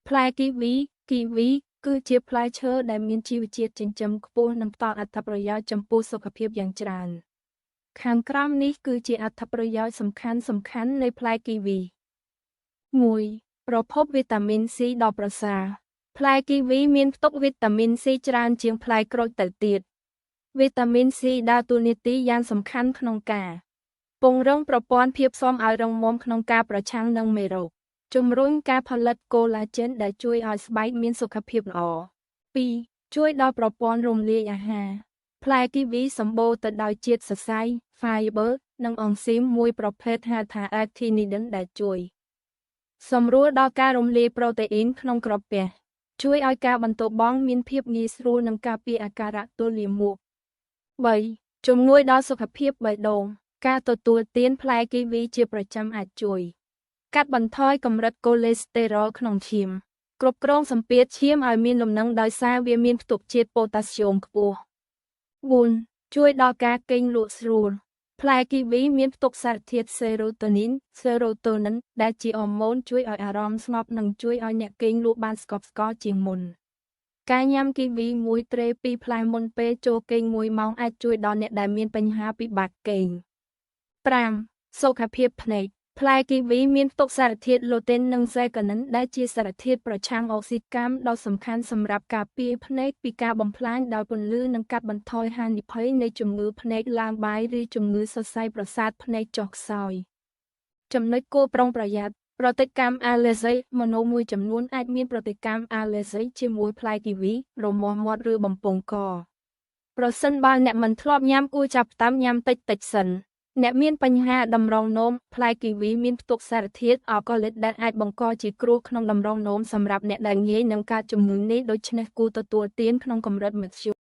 ផ្លែគីវីគឺជាផ្លែឈើដែលមានជីវជាតិចិញ្ចឹមខ្ពស់និងផ្ដល់អត្ថប្រយោជន៍ចំពោះសុខភាពយ៉ាងច្រើនខាងក្រោមនេះគឺជាអត្ថប្រយោជន៍សំខាន់នៃផ្លែគីវី 1. ប្រភពវីតាមីន C ដ៏ប្រសើរផ្លែគីវីមានផ្ទុកវីតាមីន C ច្រើនជាងផ្លែក្រូចទៅទៀតវីតាមីន C ដើរតួនាទីយ៉ាងសំខាន់ក្នុងការពង្រឹងប្រព័ន្ធភាពស៊ាំឲ្យរឹងមាំក្នុងការប្រឆាំងនឹងមេរោគជំរុញការផលិតកូឡាជែនដែលជួយឲ្យស្បែកមានសុខភាពល្អ 2. ជួយដល់ប្រព័ន្ធរំលាយអាហារផ្លែគីវីសម្បូរទៅដោយជាតិសរសៃ Fiber និងអង់ស៊ីមមួយប្រភេទហៅថា Actinidin ដែលជួយសម្រួលដល់ការរំលាយប្រូតេអ៊ីនក្នុងក្រពះជួយឲ្យការបន្ទោបង់មានភាពងាយស្រួលនិងការពារអាការៈទល់លាមក 3. ជំនួយដល់សុខភាពបេះដូងការទទួលទានផ្លែគីវីជាប្រចាំអាចជួយកាត់បន្ថយកម្រិតកូលេស្តេរ៉ុលក្នុងឈាមគ្រប់គ្រងសម្ពាធឈាមឲ្យមានលំនឹងដោយសារវាមានផ្ទុកជាតិប៉ូតាស្យូមខ្ពស់ 4. ជួយដល់ការគេងលក់ស្រួលផ្លែគីវីមានផ្ទុកសារធាតុសេរ៉ូតូនីន Serotonin ដែលជាអរម៉ូនជួយឲ្យអារម្មណ៍ស្ងប់និងជួយឲ្យអ្នកគេងលក់បានស្កប់ស្កល់ជាងមុនការញ៉ាំគីវីមួយទ្រេពីផ្លែមុនពេលចូលគេង1ម៉ោងអាចជួយដល់អ្នកដែលមានបញ្ហាពិបាកគេង 5. សុខភាពភ្នែកផ្លែគីវីមានផ្ទុកសារធាតុលូតេននិងសេកានិនដែលជាសារធាតុប្រឆាំងអុកស៊ីតកម្មដ៏សំខាន់សម្រាប់ការពារភ្នែកពីការបំផ្លាញដោយពន្លឺនិងកាត់បន្ថយហានិភ័យនៃជំងឺភ្នែកឡើងបាយឬជំងឺសរសៃប្រសាទភ្នែកចុះខ្សោយចំណុចគួរប្រុងប្រយ័ត្នប្រតិកម្មអាឡែហ្ស៊ីមនុស្សមួយចំនួនអាចមានប្រតិកម្មអាឡែហ្ស៊ីជាមួយផ្លែគីវីរមាស់មាត់ឬបំពង់កប្រសិនបើអ្នកមិនធ្លាប់ញ៉ាំគួរចាប់ផ្ដើមញ៉ាំតិចសិនអ្នកមានបញ្ហាតម្រងនោមផ្លែគីវីមានផ្ទុកសារធាតុអាល់កូលិកដែលអាចបង្កជាគ្រោះក្នុងតម្រងនោមសម្រាប់អ្នកដែលងាយនឹងកើតជំងឺនេះដូច្នេះគួរទទួលទានក្នុងកម្រិតមធ្យម